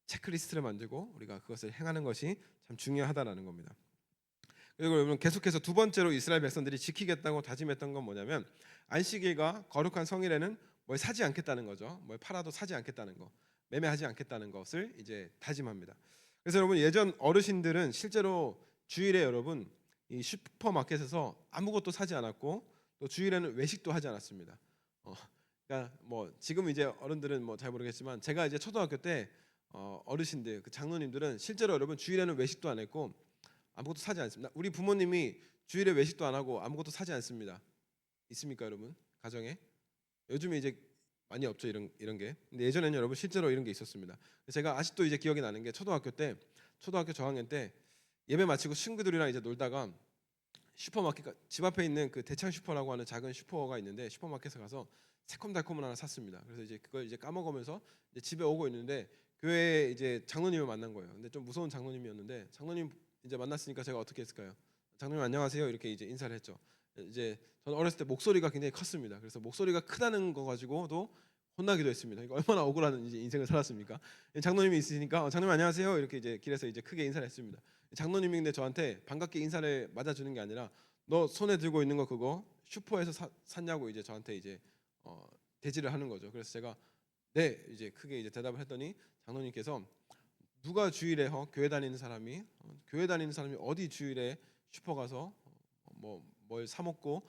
체크리스트를 만들고 우리가 그것을 행하는 것이 참 중요하다라는 겁니다. 그리고 여러분 계속해서 두 번째로 이스라엘 백성들이 지키겠다고 다짐했던 건 뭐냐면 안식일과 거룩한 성일에는 뭘 사지 않겠다는 거죠. 뭘 팔아도 사지 않겠다는 거, 매매하지 않겠다는 것을 이제 다짐합니다. 그래서 여러분 예전 어르신들은 실제로 주일에 여러분 이 슈퍼마켓에서 아무것도 사지 않았고 또 주일에는 외식도 하지 않았습니다. 그러니까 뭐 지금 이제 어른들은 뭐 잘 모르겠지만 제가 이제 초등학교 때 어르신들 그 장로님들은 실제로 여러분 주일에는 외식도 안 했고 아무것도 사지 않습니다. 우리 부모님이 주일에 외식도 안 하고 아무것도 사지 않습니다. 있습니까 여러분? 가정에? 요즘에 이제 많이 없죠 이런 게. 근데 예전에는 여러분 실제로 이런 게 있었습니다. 제가 아직도 이제 기억이 나는 게 초등학교 저학년 때 예배 마치고 친구들이랑 이제 놀다가 슈퍼마켓 집 앞에 있는 그 대창 슈퍼라고 하는 작은 슈퍼가 있는데 슈퍼마켓에 가서 새콤달콤한 하나 샀습니다. 그래서 이제 그걸 이제 까먹으면서 이제 집에 오고 있는데 교회에 이제 장로님을 만난 거예요. 근데 좀 무서운 장로님이었는데 장로님 이제 만났으니까 제가 어떻게 했을까요? 장로님 안녕하세요 이렇게 이제 인사를 했죠. 이제 저는 어렸을 때 목소리가 굉장히 컸습니다. 그래서 목소리가 크다는 거 가지고도 혼나기도 했습니다. 그러니까 얼마나 억울한 이제 인생을 살았습니까? 장로님이 있으니까 장로님 안녕하세요 이렇게 이제 길에서 이제 크게 인사를 했습니다. 장로님이 근데 저한테 반갑게 인사를 맞아주는 게 아니라 너 손에 들고 있는 거 그거 슈퍼에서 샀냐고 이제 저한테 이제 대지를 하는 거죠. 그래서 제가 네 이제 크게 이제 대답을 했더니 장로님께서 누가 주일에 교회 다니는 사람이 어디 주일에 슈퍼 가서 뭘 사 먹고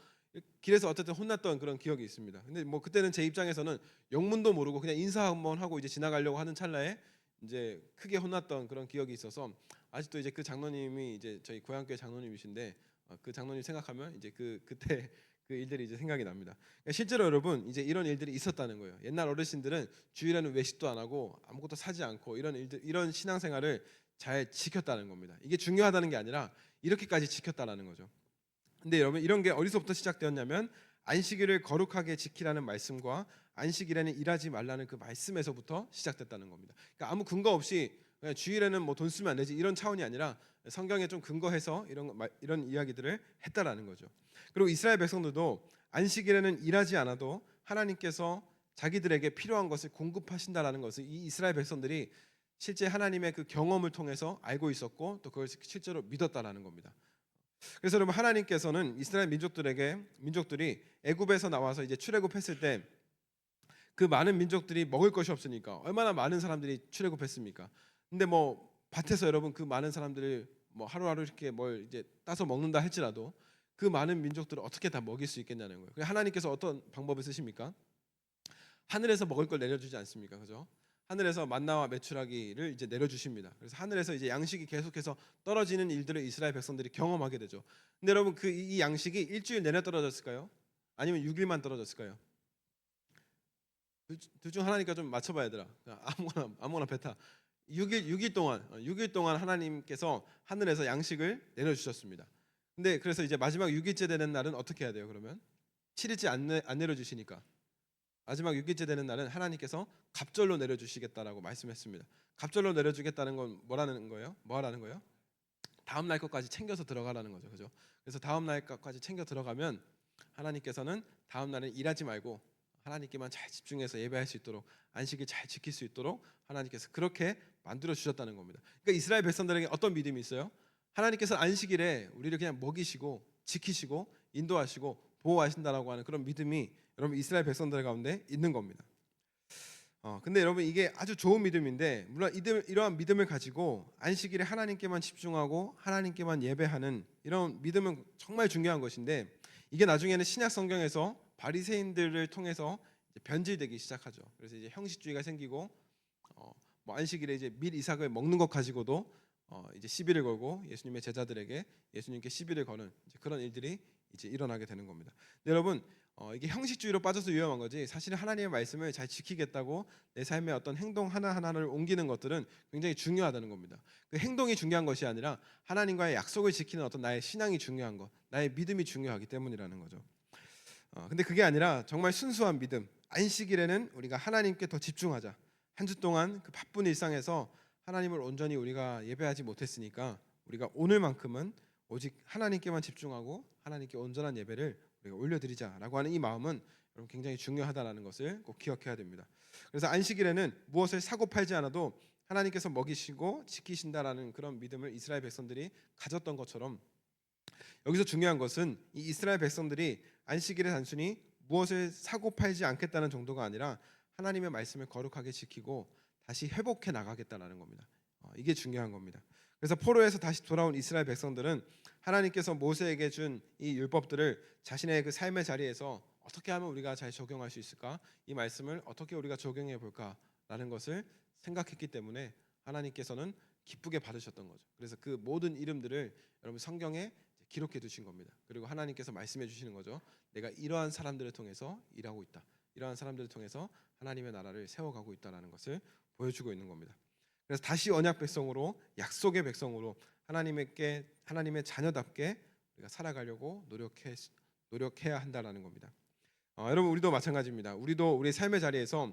길에서 어쨌든 혼났던 그런 기억이 있습니다. 근데 뭐 그때는 제 입장에서는 영문도 모르고 그냥 인사 한번 하고 이제 지나가려고 하는 찰나에 이제 크게 혼났던 그런 기억이 있어서 아직도 이제 그 장로님이 이제 저희 고향교회 장로님이신데 그 장로님 생각하면 이제 그때 그 일들이 이제 생각이 납니다. 그러니까 실제로 여러분 이제 이런 일들이 있었다는 거예요. 옛날 어르신들은 주일에는 외식도 안 하고 아무것도 사지 않고 이런 일들, 이런 신앙생활을 잘 지켰다는 겁니다. 이게 중요하다는 게 아니라 이렇게까지 지켰다라는 거죠. 근데 여러분 이런 게 어디서부터 시작되었냐면 안식일을 거룩하게 지키라는 말씀과 안식일에는 일하지 말라는 그 말씀에서부터 시작됐다는 겁니다. 그러니까 아무 근거 없이 그냥 주일에는 뭐 돈 쓰면 안 되지 이런 차원이 아니라 성경에 좀 근거해서 이런 이야기들을 했다라는 거죠. 그리고 이스라엘 백성들도 안식일에는 일하지 않아도 하나님께서 자기들에게 필요한 것을 공급하신다라는 것을 이 이스라엘 백성들이 실제 하나님의 그 경험을 통해서 알고 있었고 또 그걸 실제로 믿었다라는 겁니다. 그래서 여러분 하나님께서는 이스라엘 민족들이 애굽에서 나와서 이제 출애굽했을 때 그 많은 민족들이 먹을 것이 없으니까 얼마나 많은 사람들이 출애굽했습니까? 근데 뭐 밭에서 여러분 그 많은 사람들을 뭐 하루하루 이렇게 뭘 이제 따서 먹는다 할지라도 그 많은 민족들을 어떻게 다 먹일 수 있겠냐는 거예요. 하나님께서 어떤 방법을 쓰십니까? 하늘에서 먹을 걸 내려주지 않습니까? 그죠? 하늘에서 만나와 메추라기를 이제 내려주십니다. 그래서 하늘에서 이제 양식이 계속해서 떨어지는 일들을 이스라엘 백성들이 경험하게 되죠. 근데 여러분 그 이 양식이 일주일 내내 떨어졌을까요? 아니면 6일만 떨어졌을까요? 둘 중 하나니까 좀 맞춰봐야 얘들아. 아무거나 뱉어. 6일 동안 하나님께서 하늘에서 양식을 내려주셨습니다. 근데 그래서 이제 마지막 6일째 되는 날은 어떻게 해야 돼요? 그러면 7일째 안 내려주시니까 마지막 6일째 되는 날은 하나님께서 갑절로 내려주시겠다라고 말씀했습니다. 갑절로 내려주겠다는 건 뭐라는 거예요? 뭐 하라는 거예요? 다음 날 것까지 챙겨서 들어가라는 거죠. 그죠? 그래서 다음 날 것까지 챙겨 들어가면 하나님께서는 다음 날은 일하지 말고 하나님께만 잘 집중해서 예배할 수 있도록 안식일 잘 지킬 수 있도록 하나님께서 그렇게 만들어 주셨다는 겁니다. 그러니까 이스라엘 백성들에게 어떤 믿음이 있어요? 하나님께서 안식일에 우리를 그냥 먹이시고 지키시고 인도하시고 보호하신다라고 하는 그런 믿음이 여러분 이스라엘 백성들 가운데 있는 겁니다. 근데 여러분 이게 아주 좋은 믿음인데 물론 이러한 믿음을 가지고 안식일에 하나님께만 집중하고 하나님께만 예배하는 이런 믿음은 정말 중요한 것인데 이게 나중에는 신약 성경에서 바리새인들을 통해서 이제 변질되기 시작하죠. 그래서 이제 형식주의가 생기고 뭐 안식일에 이제 밀 이삭을 먹는 것 가지고도 이제 시비를 걸고 예수님의 제자들에게 예수님께 시비를 거는 이제 그런 일들이 이제 일어나게 되는 겁니다. 근데 여러분 이게 형식주의로 빠져서 위험한 거지 사실은 하나님의 말씀을 잘 지키겠다고 내 삶의 어떤 행동 하나하나를 옮기는 것들은 굉장히 중요하다는 겁니다. 그 행동이 중요한 것이 아니라 하나님과의 약속을 지키는 어떤 나의 신앙이 중요한 것, 나의 믿음이 중요하기 때문이라는 거죠. 근데 그게 아니라 정말 순수한 믿음, 안식일에는 우리가 하나님께 더 집중하자. 한 주 동안 그 바쁜 일상에서 하나님을 온전히 우리가 예배하지 못했으니까 우리가 오늘만큼은 오직 하나님께만 집중하고 하나님께 온전한 예배를 우리가 올려드리자라고 하는 이 마음은 여러분 굉장히 중요하다는 것을 꼭 기억해야 됩니다. 그래서 안식일에는 무엇을 사고 팔지 않아도 하나님께서 먹이시고 지키신다라는 그런 믿음을 이스라엘 백성들이 가졌던 것처럼 여기서 중요한 것은 이 이스라엘 백성들이 안식일에 단순히 무엇을 사고 팔지 않겠다는 정도가 아니라 하나님의 말씀을 거룩하게 지키고 다시 회복해 나가겠다는 겁니다. 이게 중요한 겁니다. 그래서 포로에서 다시 돌아온 이스라엘 백성들은 하나님께서 모세에게 준 이 율법들을 자신의 그 삶의 자리에서 어떻게 하면 우리가 잘 적용할 수 있을까? 이 말씀을 어떻게 우리가 적용해 볼까라는 것을 생각했기 때문에 하나님께서는 기쁘게 받으셨던 거죠. 그래서 그 모든 이름들을 여러분 성경에 기록해 두신 겁니다. 그리고 하나님께서 말씀해 주시는 거죠. 내가 이러한 사람들을 통해서 일하고 있다. 이러한 사람들을 통해서 하나님의 나라를 세워가고 있다는 것을 보여주고 있는 겁니다. 그래서 다시 언약 백성으로 약속의 백성으로 하나님의 자녀답게 우리가 살아가려고 노력해야 한다는 겁니다. 여러분 우리도 마찬가지입니다. 우리도 우리 삶의 자리에서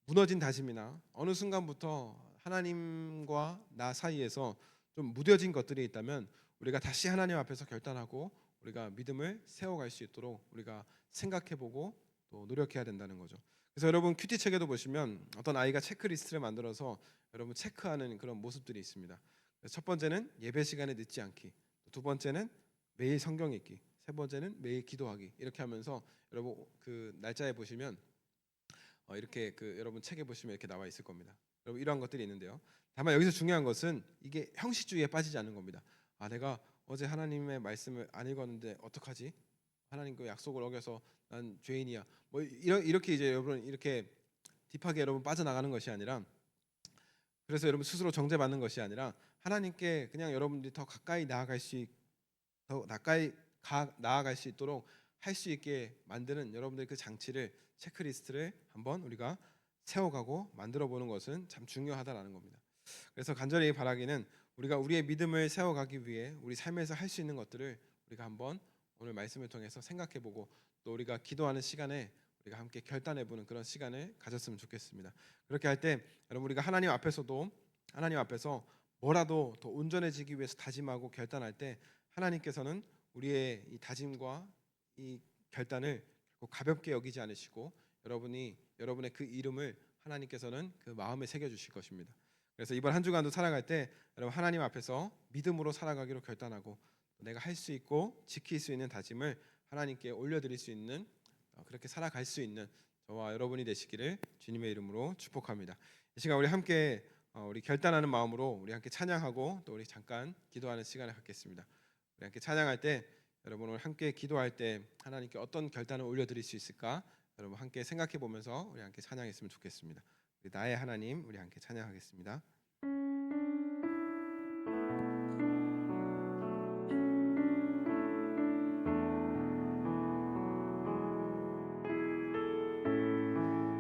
무너진 다짐이나 어느 순간부터 하나님과 나 사이에서 좀 무뎌진 것들이 있다면 우리가 다시 하나님 앞에서 결단하고 우리가 믿음을 세워갈 수 있도록 우리가 생각해보고 또 노력해야 된다는 거죠. 그래서 여러분 큐티 책에도 보시면 어떤 아이가 체크리스트를 만들어서 여러분 체크하는 그런 모습들이 있습니다. 첫 번째는 예배 시간에 늦지 않기, 두 번째는 매일 성경 읽기, 세 번째는 매일 기도하기. 이렇게 하면서 여러분 그 날짜에 보시면 이렇게 그 여러분 책에 보시면 이렇게 나와 있을 겁니다. 여러분 이러한 것들이 있는데요. 다만 여기서 중요한 것은 이게 형식주의에 빠지지 않는 겁니다. 내가 어제 하나님의 말씀을 안 읽었는데 어떡하지? 하나님과 약속을 어겨서 난 죄인이야. 뭐 이렇게 이제 여러분 이렇게 딥하게 여러분 빠져나가는 것이 아니라 그래서 여러분 스스로 정죄받는 것이 아니라 하나님께 그냥 여러분들이 더 가까이 나아갈 수 있도록 할 수 있게 만드는 여러분들의 그 장치를, 체크리스트를 한번 우리가 세워가고 만들어 보는 것은 참 중요하다라는 겁니다. 그래서 간절히 바라기는 우리가 우리의 믿음을 세워가기 위해 우리 삶에서 할 수 있는 것들을 우리가 한번 오늘 말씀을 통해서 생각해보고, 또 우리가 기도하는 시간에 우리가 함께 결단해보는 그런 시간을 가졌으면 좋겠습니다. 그렇게 할 때 여러분, 우리가 하나님 앞에서 뭐라도 더 온전해지기 위해서 다짐하고 결단할 때 하나님께서는 우리의 이 다짐과 이 결단을 가볍게 여기지 않으시고 여러분의 그 이름을 하나님께서는 그 마음에 새겨 주실 것입니다. 그래서 이번 한 주간도 살아갈 때 여러분, 하나님 앞에서 믿음으로 살아가기로 결단하고 내가 할 수 있고 지킬 수 있는 다짐을 하나님께 올려드릴 수 있는, 그렇게 살아갈 수 있는 저와 여러분이 되시기를 주님의 이름으로 축복합니다. 이 시간 우리 함께 우리 결단하는 마음으로 우리 함께 찬양하고 또 우리 잠깐 기도하는 시간을 갖겠습니다. 우리 함께 찬양할 때 여러분, 오늘 함께 기도할 때 하나님께 어떤 결단을 올려드릴 수 있을까 여러분 함께 생각해 보면서 우리 함께 찬양했으면 좋겠습니다. 우리 나의 하나님, 우리 함께 찬양하겠습니다.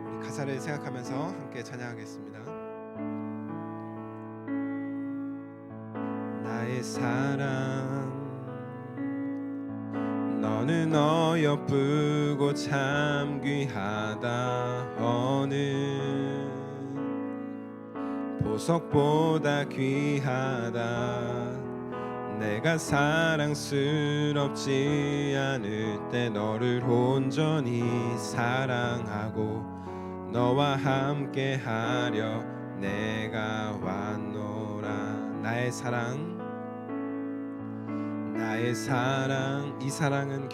우리 가사를 생각하면서 함께 찬양하겠습니다. 나의 사랑, 너는 어여쁘고 참 귀하다. 어느 보석보다 귀하다. 내가 사랑스럽지 않을 때 너를 온전히 사랑하고 너와 함께하려 내가 왔노라. 나의 사랑, 이 사랑은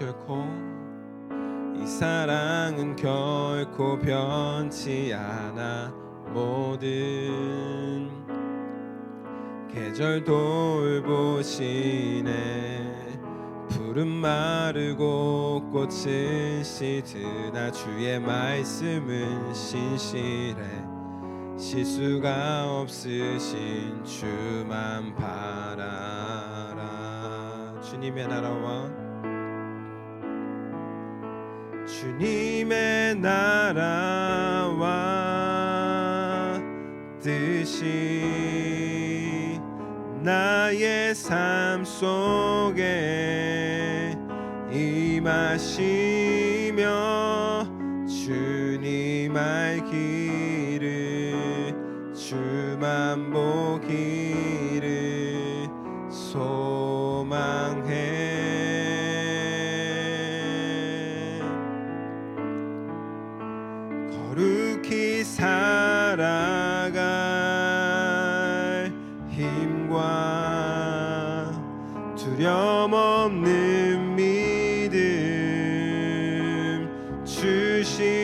결코 변치 않아. 모든 계절 돌보시네. 푸른 마르고 꽃은 시드나 주의 말씀은 신실해. 실수가 없으신 주만 바라라. 주님의 나라와 뜻이 나의 삶 속에 임하시며 주님 알기를 주만 보기를 소망해. 거룩히 살아갈 힘과 두려움 없는 믿음 주신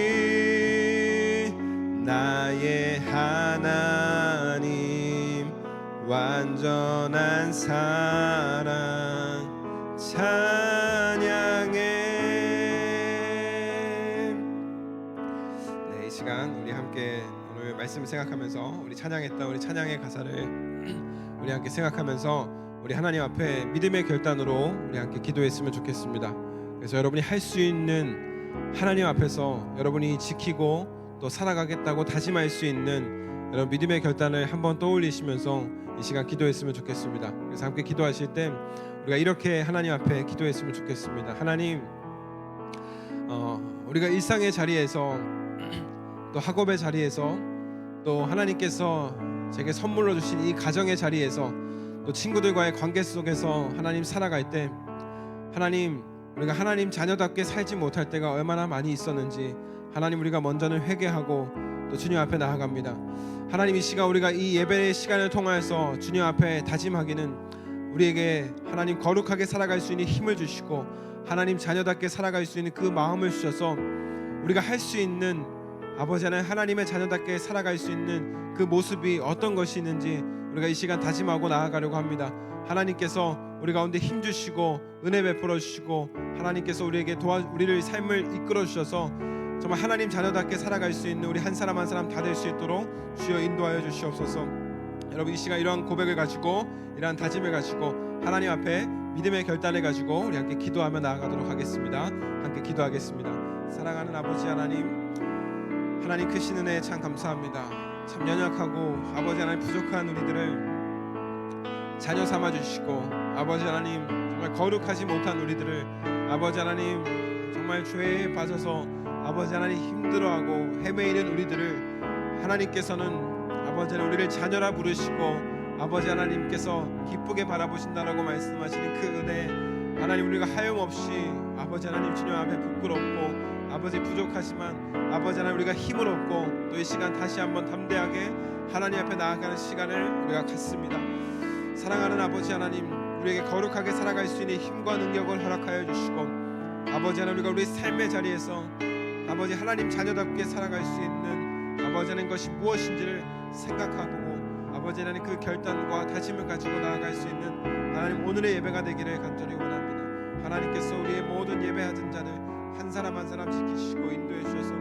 나의 하나님. 완전한 사랑 찬양해. 이 시간 우리 함께 오늘 말씀 생각하면서 우리 찬양했던 우리 찬양의 가사를 우리 함께 생각하면서 우리 하나님 앞에 믿음의 결단으로 우리 함께 기도했으면 좋겠습니다. 그래서 여러분이 할 수 있는 하나님 앞에서 여러분이 지키고 또 살아가겠다고 다짐할 수 있는 여러분 믿음의 결단을 한번 떠올리시면서 이 시간 기도했으면 좋겠습니다. 그래서 함께 기도하실 때 우리가 이렇게 하나님 앞에 기도했으면 좋겠습니다. 하나님, 우리가 일상의 자리에서 또 학업의 자리에서 또 하나님께서 제게 선물로 주신 이 가정의 자리에서 또 친구들과의 관계 속에서 하나님 살아갈 때 하나님, 우리가 하나님 자녀답게 살지 못할 때가 얼마나 많이 있었는지 하나님, 우리가 먼저는 회개하고 또 주님 앞에 나아갑니다. 하나님, 이 시간 우리가 이 예배의 시간을 통하여서 주님 앞에 다짐하기는 우리에게 하나님 거룩하게 살아갈 수 있는 힘을 주시고 하나님 자녀답게 살아갈 수 있는 그 마음을 주셔서 우리가 할 수 있는, 아버지 하나님, 하나님의 자녀답게 살아갈 수 있는 그 모습이 어떤 것이 있는지 우리가 이 시간 다짐하고 나아가려고 합니다. 하나님께서 우리 가운데 힘 주시고 은혜 베풀어 주시고 하나님께서 우리에게 우리를 삶을 이끌어 주셔서 정말 하나님 자녀답게 살아갈 수 있는 우리 한 사람 한 사람 다 될 수 있도록 주여 인도하여 주시옵소서. 여러분, 이 시간 이러한 고백을 가지고 이러한 다짐을 가지고 하나님 앞에 믿음의 결단을 가지고 우리 함께 기도하며 나아가도록 하겠습니다. 함께 기도하겠습니다. 사랑하는 아버지 하나님 크신 은혜에 참 감사합니다. 참 연약하고 아버지 하나님 부족한 우리들을 자녀 삼아 주시고 아버지 하나님 정말 거룩하지 못한 우리들을 아버지 하나님 정말 죄에 빠져서 아버지 하나님 힘들어하고 헤매이는 우리들을 하나님께서는 아버지 하나님 우리를 자녀라 부르시고 아버지 하나님께서 기쁘게 바라보신다라고 말씀하시는 그 은혜 하나님 우리가 하염없이 아버지 하나님 주님 앞에 부끄럽고 아버지 부족하지만 아버지 하나님 우리가 힘을 얻고 또 이 시간 다시 한번 담대하게 하나님 앞에 나아가는 시간을 우리가 갖습니다. 사랑하는 아버지 하나님 우리에게 거룩하게 살아갈 수 있는 힘과 능력을 허락하여 주시고 아버지 하나님 우리가 우리 삶의 자리에서 아버지 하나님 자녀답게 살아갈 수 있는 아버지 하나님 것이 무엇인지를 생각하고 아버지 하나님 그 결단과 다짐을 가지고 나아갈 수 있는 하나님 오늘의 예배가 되기를 간절히 원합니다. 하나님께서 우리의 모든 예배하던 자를 한 사람 한 사람 지키시고 인도해 주셔서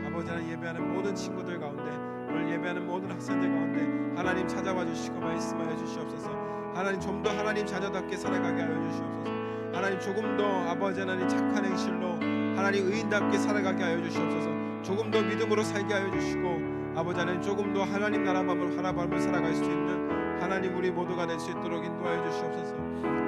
아버지 하나님 예배하는 모든 친구들 가운데 오늘 예배하는 모든 학생들 가운데 하나님 찾아와 주시고 말씀하여 주시옵소서. 하나님 좀 더 하나님 자녀답게 살아가게 하여 주시옵소서. 하나님 조금 더 아버지 하나님 착한 행실로 하나님 의인답게 살아가게 하여 주시옵소서. 조금 더 믿음으로 살게 하여 주시고 아버지 하나님 조금 더 하나님 나라 바람을 살아갈 수 있는 하나님 우리 모두가 될 수 있도록 인도하여 주시옵소서.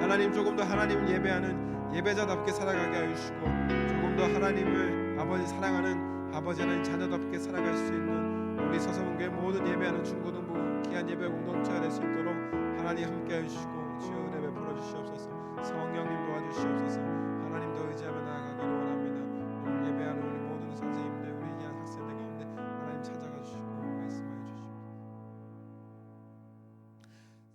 하나님 조금 더 하나님을 예배하는 예배자답게 살아가게 하여 주시고 조금 더 하나님을 아버지 사랑하는 아버지 하나님 자녀답게 살아갈 수 있는 우리 서서문교회 모든 예배하는 중고등부 귀한 예배 공동체가 될 수 있도록 하나님 함께하여 주시고 주여 은혜 베풀어 주시옵소서. 성령님 도와주시옵소서. 하나님 더 의지하며 나아가기를 원합니다. 오늘 예배하는 우리 모든 선생님들 우리 귀한 학생들 가운데 하나님 찾아가 주시고 말씀하여 주시옵소서.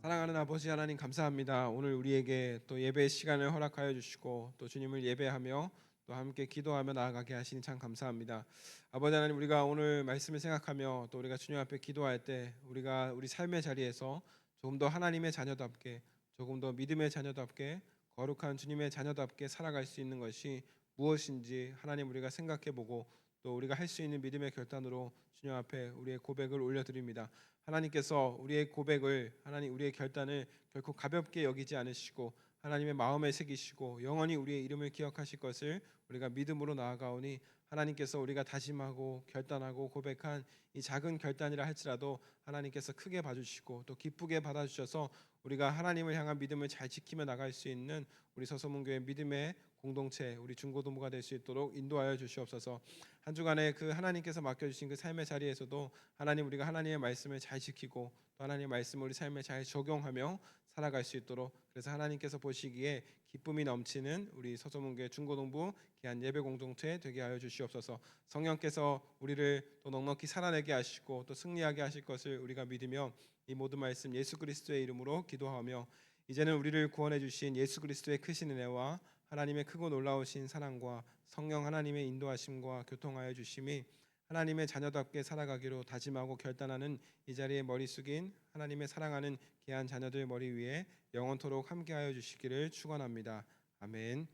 사랑하는 아버지 하나님 감사합니다. 오늘 우리에게 또 예배의 시간을 허락하여 주시고 또 주님을 예배하며 또 함께 기도하며 나아가게 하시니 참 감사합니다. 아버지 하나님 우리가 오늘 말씀을 생각하며 또 우리가 주님 앞에 기도할 때 우리가 우리 삶의 자리에서 조금 더 하나님의 자녀답게 조금 더 믿음의 자녀답게 거룩한 주님의 자녀답게 살아갈 수 있는 것이 무엇인지 하나님 우리가 생각해보고 또 우리가 할 수 있는 믿음의 결단으로 주님 앞에 우리의 고백을 올려드립니다. 하나님께서 우리의 고백을 하나님 우리의 결단을 결코 가볍게 여기지 않으시고 하나님의 마음에 새기시고 영원히 우리의 이름을 기억하실 것을 우리가 믿음으로 나아가오니 하나님께서 우리가 다짐하고 결단하고 고백한 이 작은 결단이라 할지라도 하나님께서 크게 봐주시고 또 기쁘게 받아주셔서 우리가 하나님을 향한 믿음을 잘 지키며 나갈 수 있는 우리 서소문교회 믿음의 공동체 우리 중고등부가 될 수 있도록 인도하여 주시옵소서. 한 주간에 그 하나님께서 맡겨주신 그 삶의 자리에서도 하나님 우리가 하나님의 말씀을 잘 지키고 또 하나님의 말씀을 우리 삶에 잘 적용하며 살아갈 수 있도록 그래서 하나님께서 보시기에 기쁨이 넘치는 우리 서소문교회 중고등부 귀한 예배 공동체 되게 하여 주시옵소서. 성령께서 우리를 또 넉넉히 살아내게 하시고 또 승리하게 하실 것을 우리가 믿으며 이 모든 말씀 예수 그리스도의 이름으로 기도하며 이제는 우리를 구원해 주신 예수 그리스도의 크신 은혜와 하나님의 크고 놀라우신 사랑과 성령 하나님의 인도하심과 교통하여 주심이 하나님의 자녀답게 살아가기로 다짐하고 결단하는 이 자리에 머리 숙인 하나님의 사랑하는 귀한 자녀들 머리 위에 영원토록 함께하여 주시기를 축원합니다. 아멘.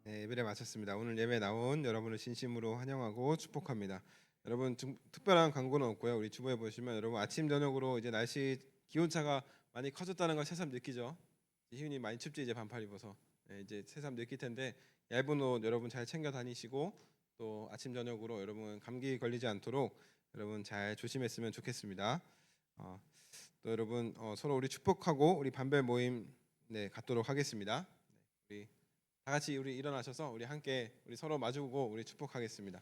예배를 마쳤습니다. 오늘 예배 나온 여러분을 진심으로 환영하고 축복합니다. 여러분 특별한 광고는 없고요. 우리 주보에 보시면 여러분 아침 저녁으로 이제 날씨 기온차가 많이 커졌다는 걸 새삼 느끼죠. 희윤이 많이 춥지 이제 반팔 입어서 이제 새삼 느낄 텐데 얇은 옷 여러분 잘 챙겨 다니시고 또 아침 저녁으로 여러분 감기 걸리지 않도록 여러분 잘 조심했으면 좋겠습니다. 또 여러분 서로 우리 축복하고 우리 반별 모임 갖도록 하겠습니다. 우리 다 같이 우리 일어나셔서 우리 함께 우리 서로 마주보고 우리 축복하겠습니다.